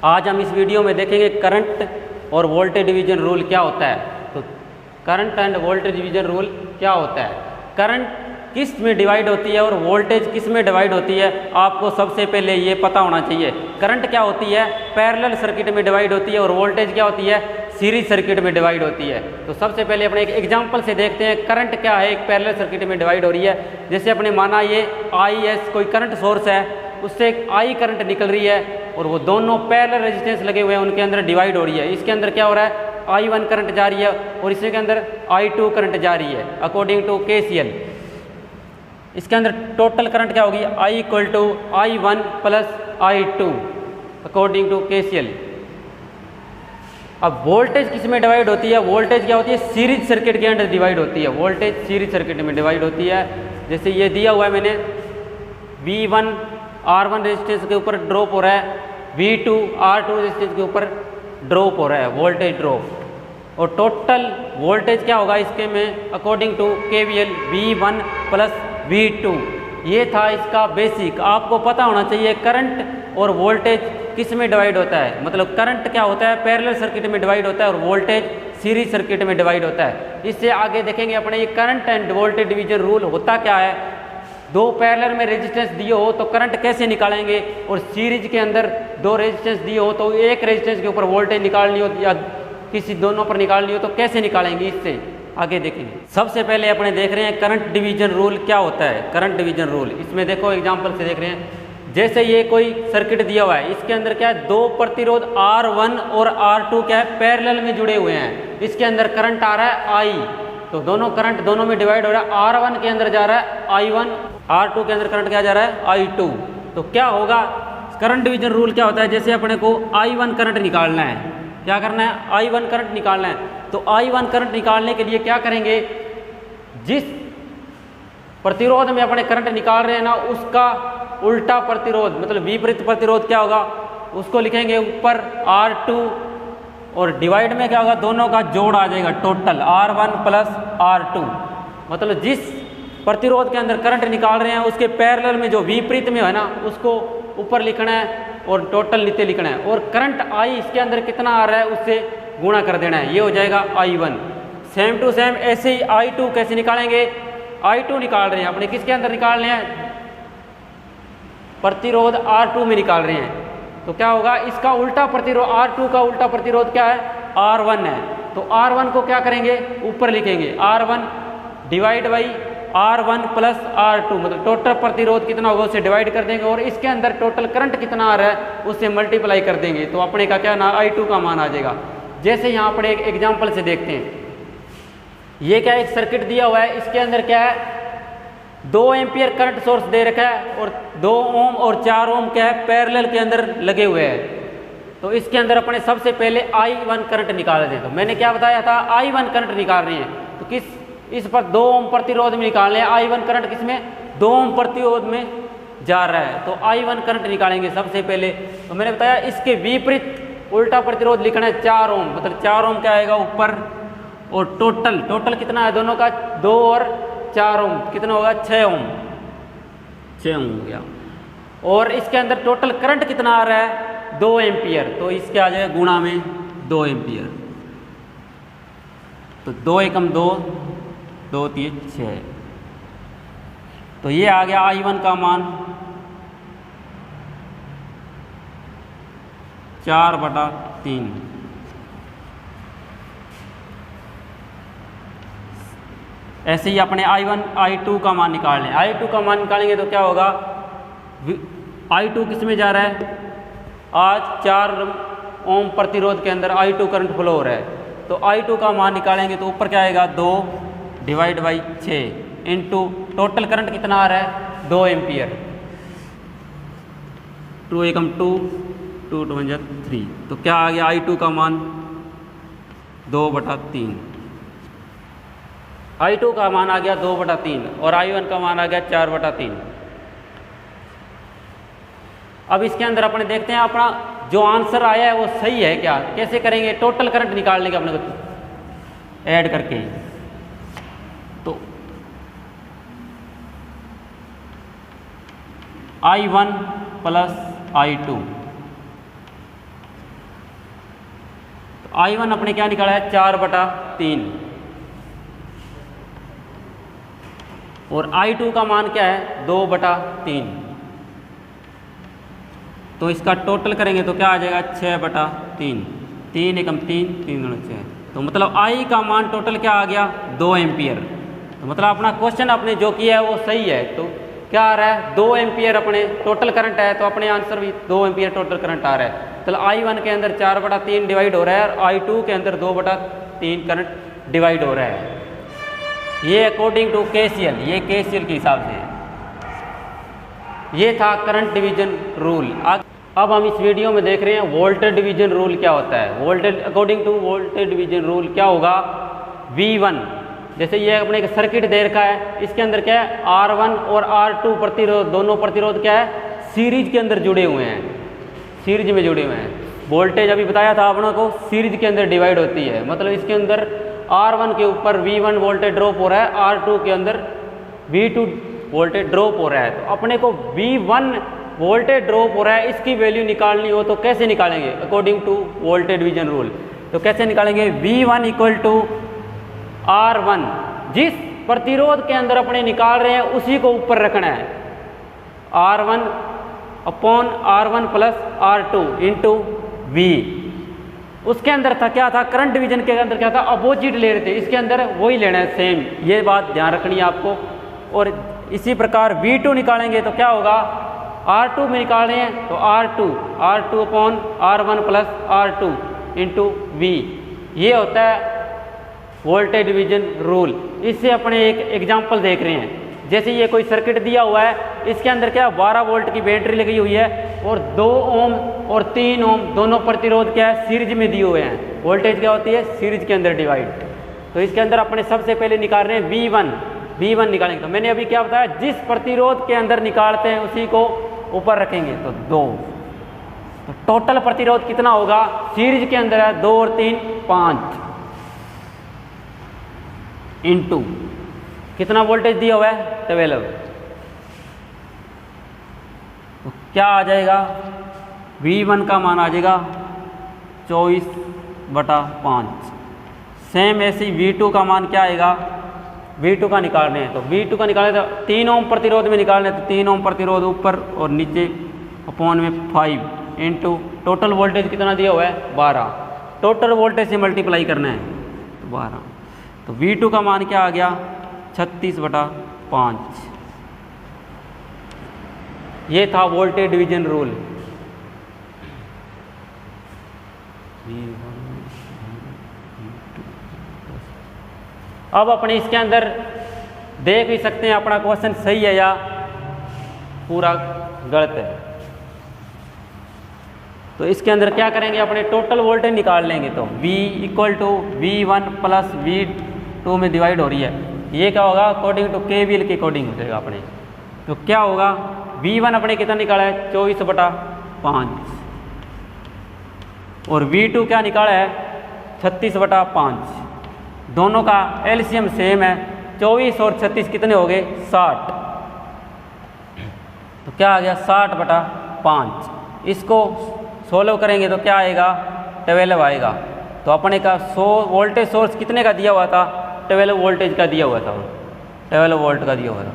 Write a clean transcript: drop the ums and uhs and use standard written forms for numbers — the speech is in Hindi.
आज हम इस वीडियो में देखेंगे करंट और वोल्टेज डिवीजन रूल क्या होता है। तो current end voltage division rule क्या होता है, करंट किस में डिवाइड होती है और वोल्टेज किस में डिवाइड होती है, आपको सबसे पहले ये पता होना चाहिए। करंट क्या होती है, पैरेलल सर्किट में डिवाइड होती है, और वोल्टेज क्या होती है, सीरीज सर्किट में डिवाइड होती है। तो सबसे पहले अपने एक एग्जांपल से देखते हैं करंट क्या है, एक पैरेलल सर्किट में डिवाइड हो रही है। जैसे अपने माना ये IS कोई करंट सोर्स है, उससे एक I करंट निकल रही है और वो दोनों पैरेलल रेजिस्टेंस लगे हुए हैं, उनके अंदर डिवाइड हो रही है। इसके अंदर क्या हो रहा है, I1 करंट जा रही है और इसके अंदर I2 करंट जा रही है अकॉर्डिंग टू KCL। इसके अंदर टोटल करंट क्या होगी, I = I1 + I2 according to KCL। अब वोल्टेज किस में डिवाइड होती है, वोल्टेज क्या होती है, सीरीज सर्किट के अंदर डिवाइड होती है। वोल्टेज सीरीज सर्किट में डिवाइड होती है। जैसे ये दिया हुआ है मैंने, V1 R1 रेजिस्टेंस के ऊपर ड्रॉप हो रहा है, V2 R2 रेजिस्टेंस के ऊपर ड्रॉप हो रहा है, वोल्टेज ड्रॉप। और टोटल वोल्टेज क्या होगा इसके में according to KVL, V1 + V2। ये था इसका बेसिक। आपको पता होना चाहिए करंट और वोल्टेज किस में डिवाइड होता है, मतलब करंट क्या होता है, पैरेलल सर्किट में डिवाइड होता है, और वोल्टेज सीरीज सर्किट में डिवाइड होता है। इससे आगे देखेंगे अपने ये current end voltage division rule होता क्या है। दो पैरेलल में रेजिस्टेंस दिए हो तो करंट कैसे निकालेंगे, और सीरीज के अंदर दो रेजिस्टेंस दिए हो तो एक रेजिस्टेंस के ऊपर वोल्टेज निकालनी हो या किसी दोनों पर निकालनी हो तो कैसे निकालेंगे, इससे आगे देखेंगे। सबसे पहले अपने देख रहे हैं करंट डिवीजन रूल क्या होता है। करंट डिवीजन रूल इसमें देखो एग्जांपल से देख रहे हैं। जैसे ये कोई सर्किट दिया हुआ है, इसके अंदर क्या है, दो प्रतिरोध R1 और R2 क्या है, पैरेलल में जुड़े हुए हैं। इसके अंदर करंट आ रहा है I, तो दोनों करंट दोनों में डिवाइड हो रहा है। R1 के अंदर जा रहा है I1, R2 के अंदर करंट क्या जा रहा है, I2। तो क्या होगा, करंट डिवीजन रूल क्या होता है, जैसे अपने को I1 करंट निकालना है, क्या करना है, I1 करंट निकालना है। तो I1 करंट निकालने के लिए क्या करेंगे, जिस प्रतिरोध में अपने करंट निकाल रहे हैं ना, उसका उल्टा प्रतिरोध मतलब विपरीत प्रतिरोध क्या होगा, उसको लिखेंगे ऊपर R2, और डिवाइड में क्या होगा, दोनों का जोड़ आ जाएगा, टोटल R1 + R2। मतलब जिस प्रतिरोध के अंदर करंट निकाल रहे हैं उसके पैरेलल में जो विपरीत में है ना, उसको ऊपर लिखना है और टोटल नीचे लिखना है। और करंट I इसके अंदर कितना आ रहा है उससे गुणा कर देना है, ये हो जाएगा I1। सेम टू सेम ऐसे ही I2 कैसे निकालेंगे, I2 निकाल रहे हैं अपने किसके अंदर निकाल रहे हैं, प्रतिरोध R2 में निकाल रहे हैं। तो क्या होगा, इसका उल्टा प्रतिरोध, R2 का उल्टा प्रतिरोध क्या है, R1 है। तो R1 को क्या करेंगे, ऊपर लिखेंगे R1 divide by R1 + R2, मतलब टोटल प्रतिरोध कितना होगा उसे डिवाइड कर देंगे, और इसके अंदर टोटल करंट कितना आ रहा है उससे मल्टीप्लाई कर देंगे, तो अपने का क्या ना I2 का मान आ जाएगा। जैसे यहाँ पर एक एग्जाम्पल से देखते हैं, ये क्या एक सर्किट दिया हुआ है, इसके अंदर क्या है, 2 एम्पियर करंट सोर्स दे रखा है और 2 ओम और 4 ओम क्या है पैरेलल के अंदर लगे हुए हैं। तो इसके अंदर अपने सबसे पहले I1 करंट निकाल रहे हैं। तो मैंने क्या बताया था, I1 करंट निकाल रहे हैं, तो किस इस पर 2 ओम प्रतिरोध में निकाल रहे हैं। I1 करंट किसमें, 2 ओम प्रतिरोध में जा रहा है, तो I1 करंट निकालेंगे सबसे पहले। तो मैंने बताया इसके विपरीत उल्टा प्रतिरोध लिखना है 4 ओम, मतलब 4 ओम क्या आएगा ऊपर, और टोटल कितना है दोनों का, 2 और 4 ओम कितना होगा, 6 ओम, 6 ओम हो गया। और इसके अंदर टोटल करंट कितना आ रहा है, 2 एम्पियर, तो इसके आ जाएगा गुणा में 2 एम्पियर। तो 2 एकम 2, 2 3 6, तो ये आ गया I1 का मान 4/3। ऐसे ही अपने I1 I2 का मान निकाल लें। I2 का मान निकालेंगे तो क्या होगा, I2 किस में जा रहा है, आज 4 ओम प्रतिरोध के अंदर I2 करंट फ्लो हो रहा है। तो I2 का मान निकालेंगे तो ऊपर क्या आएगा, 2 divide by 6 into total current कितना आ रहा है, 2 एम्पियर, 2 एकम 2, 2 2 3। तो क्या आ गया, I2 का मान 2/3। I2 का मान आ गया 2/3 और I1 का मान आ गया 4/3। अब इसके अंदर अपने देखते हैं अपना जो आंसर आया है वो सही है क्या, कैसे करेंगे, टोटल करंट निकालने के अपने को ऐड करके। तो I1 + I2 I1 अपने क्या निकाला है 4/3 और I2 का मान क्या है 2/3। तो इसका टोटल करेंगे तो क्या आ जाएगा 6/3, 3 एकम 3, 3 दूनी 6। तो मतलब I का मान टोटल क्या आ गया 2 एम्पियर। तो मतलब अपना क्वेश्चन आपने जो किया है वो सही है। तो क्या आ रहा है 2 एम्पियर अपने टोटल करंट है, तो अपने आंसर भी 2 एम्पियर टोटल करंट आ रहा है। तो I1 के अंदर 4/3 डिवाइड हो रहा है और I2 के अंदर 2/3 करंट डिवाइड हो रहा है। ये अकॉर्डिंग टू KCL, ये KCL के हिसाब से है। ये था करंट डिवीजन रूल। अब हम इस वीडियो में देख रहे हैं वोल्टेज डिवीजन रूल क्या होता है। Voltage according to voltage division rule क्या होगा, V1 जैसे ये अपने एक सर्किट दे रखा है, इसके अंदर क्या है R1 और R2 प्रतिरोध, दोनों प्रतिरोध क्या है सीरीज के अंदर जुड़े हुए हैं, सीरीज में जुड़े हुए हैं। वोल्टेज अभी बताया था आपने को सीरीज के अंदर डिवाइड होती है, मतलब इसके अंदर R1 के ऊपर V1 वोल्टेज ड्रॉप हो रहा है, R2 के अंदर V2 वोल्टेज ड्रॉप हो रहा है। तो अपने को V1 वोल्टेज ड्रॉप हो रहा है, इसकी वैल्यू निकालनी हो तो कैसे निकालेंगे according to voltage division rule. तो कैसे निकालेंगे V1 इक्वल टू R1, जिस प्रतिरोध के अंदर अपने निकाल रहे हैं उसी को ऊपर रखना है, R1 upon R1 plus R2 into V। उसके अंदर था क्या था करंट डिवीजन के अंदर क्या था अपोजिट ले रहे थे, इसके अंदर वही लेना है सेम, ये बात ध्यान रखनी है आपको। और इसी प्रकार V2 निकालेंगे तो क्या होगा R2 में निकाल रहे हैं तो R2 upon R1 plus R2 into V। ये होता है वोल्टेज डिवीजन रूल। इससे अपने एक एग्जांपल देख रहे हैं, जैसे ये कोई सर्किट दिया हुआ है, इसके अंदर क्या 12 वोल्ट की बैटरी लगी हुई है और 2 ओम और 3 ओम दोनों प्रतिरोध क्या है सीरीज में दिए हुए हैं। वोल्टेज क्या होती है सीरीज के अंदर डिवाइड। तो इसके अंदर अपने सबसे पहले निकाल रहे हैं V1 निकालेंगे। तो मैंने अभी क्या बताया जिस प्रतिरोध के अंदर निकालते हैं उसी को ऊपर रखेंगे तो 2। तो टोटल प्रतिरोध कितना होगा सीरीज के अंदर है 2 और 3 5 इंटू कितना वोल्टेज दिया हुआ है 12। तो क्या आ जाएगा V1 का मान आ जाएगा 24/5। सेम ऐसे ही V2 का मान क्या आएगा, V2 का निकालने हैं तो V2 का निकालने तो 3 ओम प्रतिरोध में निकालने तो 3 ओम प्रतिरोध ऊपर और नीचे अपॉन में 5 इंटू टोटल वोल्टेज कितना दिया हुआ है 12। टोटल वोल्टेज से मल्टीप्लाई करना है तो 12। तो V2 का मान क्या आ गया 36/5। ये था वोल्टेज डिवीजन रूल। अब अपने इसके अंदर देख भी सकते हैं अपना क्वेश्चन सही है या पूरा गलत है। तो इसके अंदर क्या करेंगे अपने टोटल वोल्टेज निकाल लेंगे तो V equal to V1 plus V2 में डिवाइड हो रही है, ये क्या होगा अकॉर्डिंग टू KVL के अकॉर्डिंग हो जाएगा अपने। तो क्या होगा V1 अपने कितना निकाला है 24/5 और V2 क्या निकाला है 36/5। दोनों का एलसीएम सेम है, 24 और 36 कितने हो गए 60। तो क्या आ गया 60/5। इसको सोल्व करेंगे तो क्या आएगा 12 आएगा। तो अपने का वोल्टेज सोर्स कितने का दिया हुआ था 12 वोल्टेज का दिया हुआ था, 12 वोल्ट का दिया हुआ था।